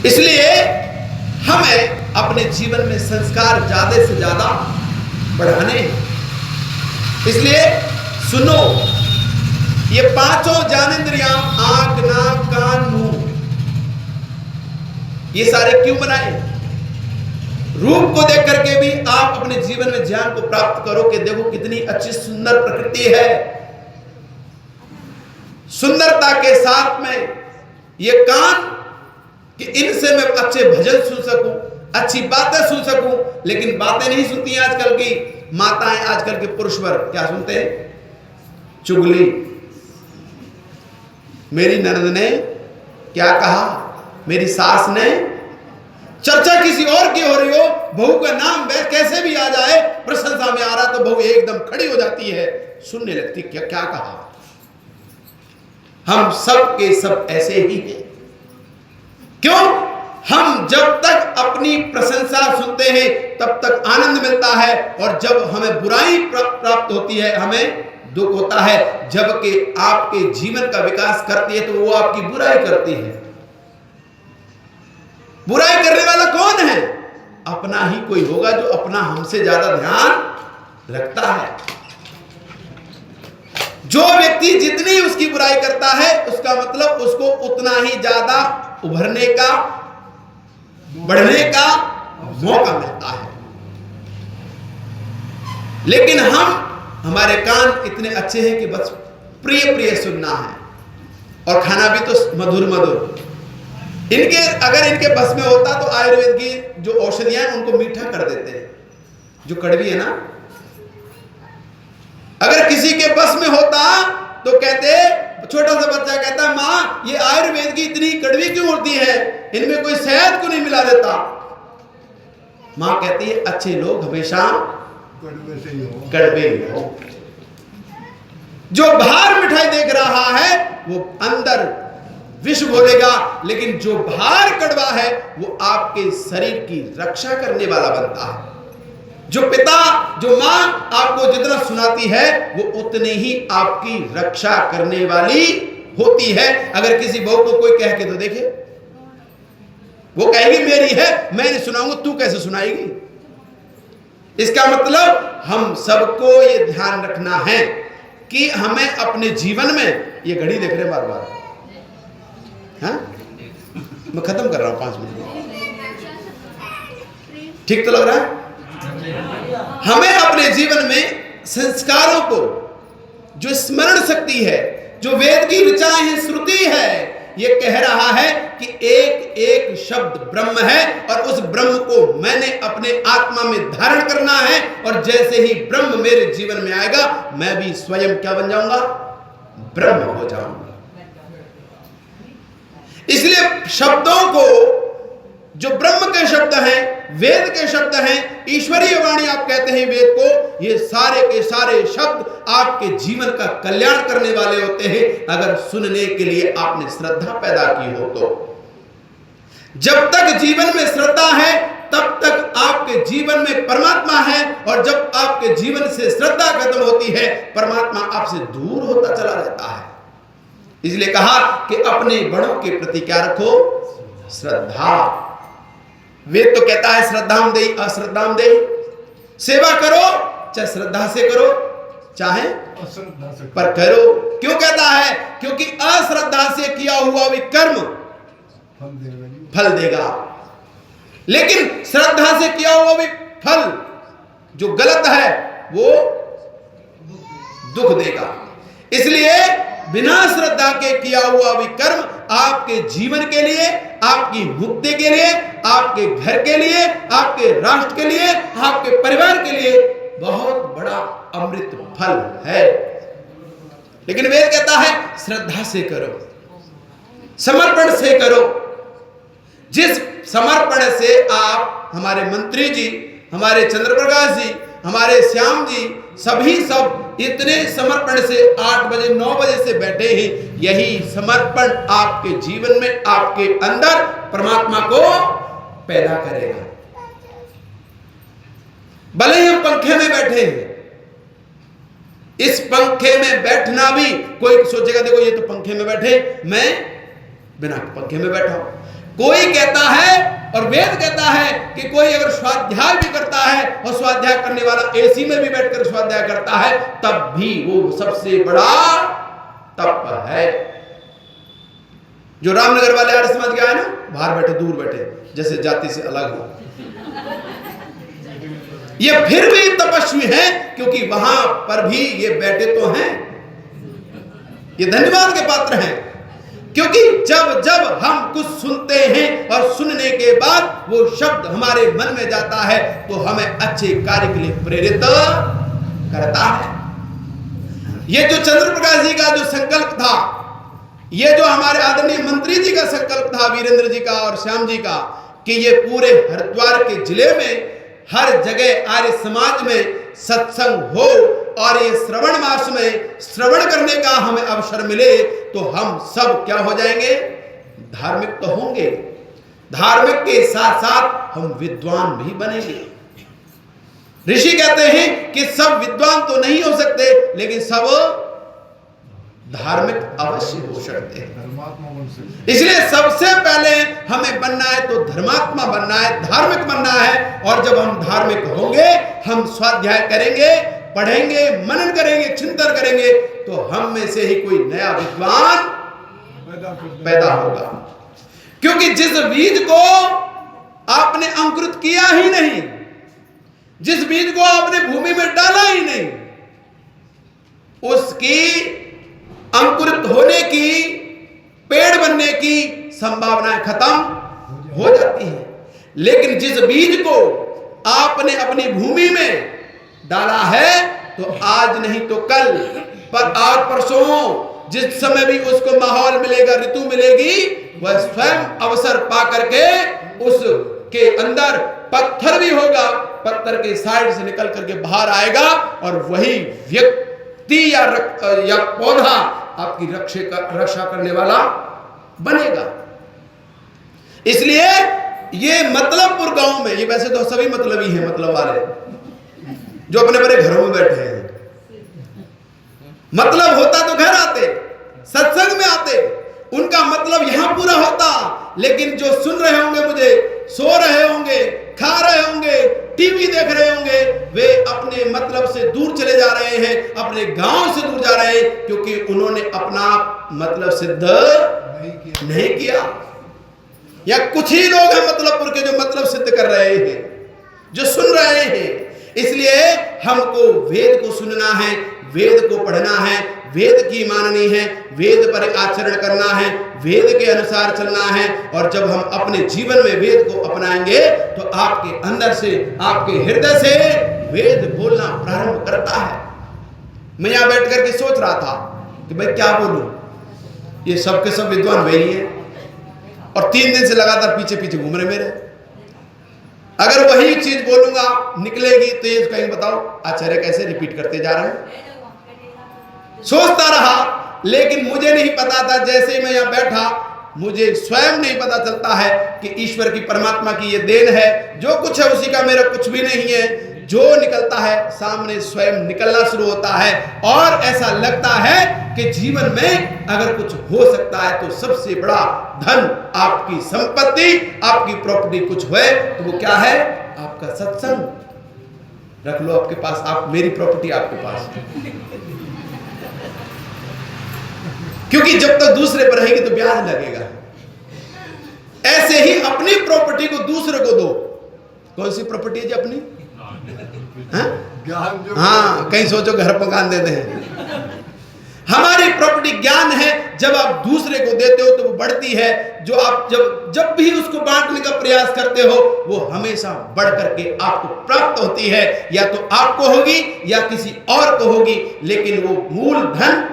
इसलिए हमें अपने जीवन में संस्कार ज्यादा से ज्यादा बढ़ाने हैं। इसलिए सुनो, ये पांचों ज्ञानेंद्रियां, आंख, नाक, कान, मुंह, ये सारे क्यों बनाए? रूप को देख करके भी आप अपने जीवन में ज्ञान को प्राप्त करो कि देखो कितनी अच्छी सुंदर प्रकृति है। सुंदरता के साथ में ये कान कि इनसे मैं अच्छे भजन सुन सकूं, अच्छी बातें सुन सकूं, लेकिन बातें नहीं सुनती आजकल की माताएं, आजकल के पुरुष वर्ग क्या सुनते हैं? चुगली। मेरी ननद ने क्या कहा, मेरी सास ने, चर्चा किसी और की हो रही हो, बहू का नाम कैसे भी आ जाए, प्रशंसा में आ रहा तो बहू एकदम खड़ी हो जाती है, सुनने लगती क्या क्या कहा। हम सब के सब ऐसे ही हैं। क्यों? हम जब तक अपनी प्रशंसा सुनते हैं तब तक आनंद मिलता है, और जब हमें बुराई प्राप्त होती है हमें दुख होता है। जबकि आपके जीवन का विकास करती है तो वो आपकी बुराई करती है। बुराई करने वाला कौन है? अपना ही कोई होगा जो अपना हमसे ज्यादा ध्यान रखता है। जो व्यक्ति जितनी उसकी बुराई करता है उसका मतलब उसको उतना ही ज्यादा उभरने का, बढ़ने का मौका मिलता है। लेकिन हमारे कान इतने अच्छे हैं कि बस प्रिय प्रिय सुनना है, और खाना भी तो मधुर मधुर। अगर इनके बस में होता तो आयुर्वेद की जो औषधियां हैं उनको मीठा कर देते हैं, जो कड़वी है ना। अगर किसी के बस में होता तो कहते, छोटा सा बच्चा कहता, माँ ये आयुर्वेद की इतनी कड़वी क्यों होती है, इनमें कोई शहद क्यों नहीं मिला देता? माँ कहती है अच्छे लोग हमेशा कड़वे ही हो। जो बाहर मिठाई देख रहा है वो अंदर विष घोलेगा, लेकिन जो बाहर कड़वा है वो आपके शरीर की रक्षा करने वाला बनता है। जो पिता, जो माँ आपको जितना सुनाती है वो उतने ही आपकी रक्षा करने वाली होती है। अगर किसी बहू को कोई कह के तो देखे, वो कहेगी मेरी है, मैं नहीं सुनाऊंगा, तू कैसे सुनाएगी? इसका मतलब हम सबको ये ध्यान रखना है कि हमें अपने जीवन में, ये घड़ी देख रहे बार बार, हाँ मैं खत्म कर रहा हूं 5 मिनट, ठीक तो लग रहा है? हमें अपने जीवन में संस्कारों को, जो स्मरण शक्ति है, जो वेद की ऋचाएं हैं, श्रुति है, ये कह रहा है कि एक एक शब्द ब्रह्म है, और उस ब्रह्म को मैंने अपने आत्मा में धारण करना है, और जैसे ही ब्रह्म मेरे जीवन में आएगा मैं भी स्वयं क्या बन जाऊंगा? ब्रह्म हो जाऊंगा। इसलिए शब्दों को, जो ब्रह्म के शब्द हैं, वेद के शब्द हैं, ईश्वरीय वाणी आप कहते हैं वेद को, ये सारे के सारे शब्द आपके जीवन का कल्याण करने वाले होते हैं, अगर सुनने के लिए आपने श्रद्धा पैदा की हो तो। जब तक जीवन में श्रद्धा है तब तक आपके जीवन में परमात्मा है, और जब आपके जीवन से श्रद्धा खत्म होती है परमात्मा आपसे दूर होता चला जाता है। इसलिए कहा कि अपने बड़ों के प्रति क्या रखो? श्रद्धा। वेद तो कहता है श्रद्धाम देहि अश्रद्धाम देहि, सेवा करो चाहे श्रद्धा से करो चाहे पर करो। क्यों कहता है? क्योंकि अश्रद्धा से किया हुआ भी कर्म फल देगा, लेकिन श्रद्धा से किया हुआ भी फल जो गलत है वो दुख देगा। इसलिए बिना श्रद्धा के किया हुआ भी कर्म आपके जीवन के लिए, आपकी मुक्ति के लिए, आपके घर के लिए, आपके राष्ट्र के लिए, आपके परिवार के लिए बहुत बड़ा अमृत फल है। लेकिन वेद कहता है श्रद्धा से करो, समर्पण से करो। जिस समर्पण से आप, हमारे मंत्री जी, हमारे चंद्रप्रकाश जी, हमारे श्याम जी, सभी सब इतने समर्पण से 8 बजे 9 बजे से बैठे हैं, यही समर्पण आपके जीवन में, आपके अंदर परमात्मा को पैदा करेगा। भले ही हम पंखे में बैठे हैं, इस पंखे में बैठना भी, कोई सोचेगा देखो ये तो पंखे में बैठे, मैं बिना पंखे में बैठा हूं। कोई कहता है और वेद कहता है कि कोई अगर स्वाध्याय भी करता है और स्वाध्याय करने वाला एसी में भी बैठकर स्वाध्याय करता है तब भी वो सबसे बड़ा तप है। जो रामनगर वाले आर्य समाज के आए ना, बाहर बैठे, दूर बैठे, जैसे जाति से अलग हो, ये फिर भी तपस्वी हैं क्योंकि वहां पर भी ये बैठे तो हैं। ये धन्यवाद के पात्र हैं क्योंकि जब जब हम कुछ सुनते हैं और सुनने के बाद वो शब्द हमारे मन में जाता है तो हमें अच्छे कार्य के लिए प्रेरित करता है। ये जो चंद्र प्रकाश जी का जो संकल्प था, ये जो हमारे आदरणीय मंत्री जी का संकल्प था, वीरेंद्र जी का और श्याम जी का, कि ये पूरे हरिद्वार के जिले में हर जगह आर्य समाज में सत्संग हो और ये श्रवण मास में श्रवण करने का हमें अवसर मिले तो हम सब क्या हो जाएंगे? धार्मिक तो होंगे, धार्मिक के साथ साथ हम विद्वान भी बनेंगे। ऋषि कहते हैं कि सब विद्वान तो नहीं हो सकते लेकिन सब धार्मिक अवश्य हो सकते हैं। इसलिए सबसे पहले हमें बनना है तो धर्मात्मा बनना है, धार्मिक बनना है। और जब हम धार्मिक होंगे, हम स्वाध्याय करेंगे, पढ़ेंगे, मनन करेंगे, चिंतन करेंगे तो हम में से ही कोई नया विद्वान पैदा होगा। क्योंकि जिस बीज को आपने अंकुरित किया ही नहीं, जिस बीज को आपने भूमि में डाला ही नहीं, उसकी अंकुरित होने की, पेड़ बनने की संभावनाएं खत्म हो जाती हैं। लेकिन जिस बीज को आपने अपनी भूमि में डाला है तो आज नहीं तो कल, पर आज परसों जिस समय भी उसको माहौल मिलेगा, ऋतु मिलेगी, वह स्वयं अवसर पा करके उसके अंदर पत्थर भी होगा, पत्थर के साइड से निकल करके बाहर आएगा और वही व्यक्ति या पौधा आपकी रक्षा करने वाला बनेगा। इसलिए ये मतलबपुर गांव में, ये वैसे तो सभी मतलबी हैं, मतलब वाले जो अपने बड़े घरों में बैठे हैं, मतलब होता तो घर आते, सत्संग में आते, उनका मतलब यहां पूरा होता। लेकिन जो सुन रहे होंगे मुझे, सो रहे होंगे, खा रहे होंगे, टीवी देख रहे होंगे, वे अपने मतलब से दूर चले जा रहे हैं, अपने गांव से दूर जा रहे हैं क्योंकि उन्होंने अपना मतलब सिद्ध नहीं किया। या कुछ ही लोग हैं मतलबपुर के जो मतलब सिद्ध कर रहे हैं, जो सुन रहे हैं। इसलिए हमको वेद को सुनना है, वेद को पढ़ना है, वेद की माननी है, वेद पर आचरण करना है, वेद के अनुसार चलना है। और जब हम अपने जीवन में वेद को अपनाएंगे तो आपके अंदर से, आपके हृदय से वेद बोलना प्रारंभ करता है। मैं यहां बैठ करके सोच रहा था कि भाई क्या बोलूं, ये सब के सब विद्वान वही है और 3 दिन से लगातार पीछे पीछे घूम रहे मेरे। अगर वही चीज बोलूंगा निकलेगी तो ये कहीं बताओ आचार्य कैसे रिपीट करते जा रहे हैं। सोचता रहा लेकिन मुझे नहीं पता था, जैसे ही मैं यहां बैठा मुझे स्वयं नहीं पता चलता है कि ईश्वर की, परमात्मा की ये देन है। जो कुछ है उसी का, मेरा कुछ भी नहीं है। जो निकलता है सामने स्वयं निकलना शुरू होता है और ऐसा लगता है कि जीवन में अगर कुछ हो सकता है तो सबसे बड़ा धन, आपकी संपत्ति, आपकी प्रॉपर्टी कुछ है तो वो क्या है? आपका सत्संग। रख लो आपके पास, आप, मेरी प्रॉपर्टी आपके पास, क्योंकि जब तक दूसरे पर रहेगी तो ब्याज लगेगा। ऐसे ही अपनी प्रॉपर्टी को दूसरे को दो। कौन सी प्रॉपर्टी है जी अपनी? हाँ, कहीं सोचो घर मकान देते हैं। हमारी प्रॉपर्टी ज्ञान है। जब आप दूसरे को देते हो तो वो बढ़ती है। जो आप जब भी उसको बांटने का प्रयास करते हो वो हमेशा बढ़ करके आपको प्राप्त होती है। या तो आपको होगी या किसी और को होगी, लेकिन वो मूल धन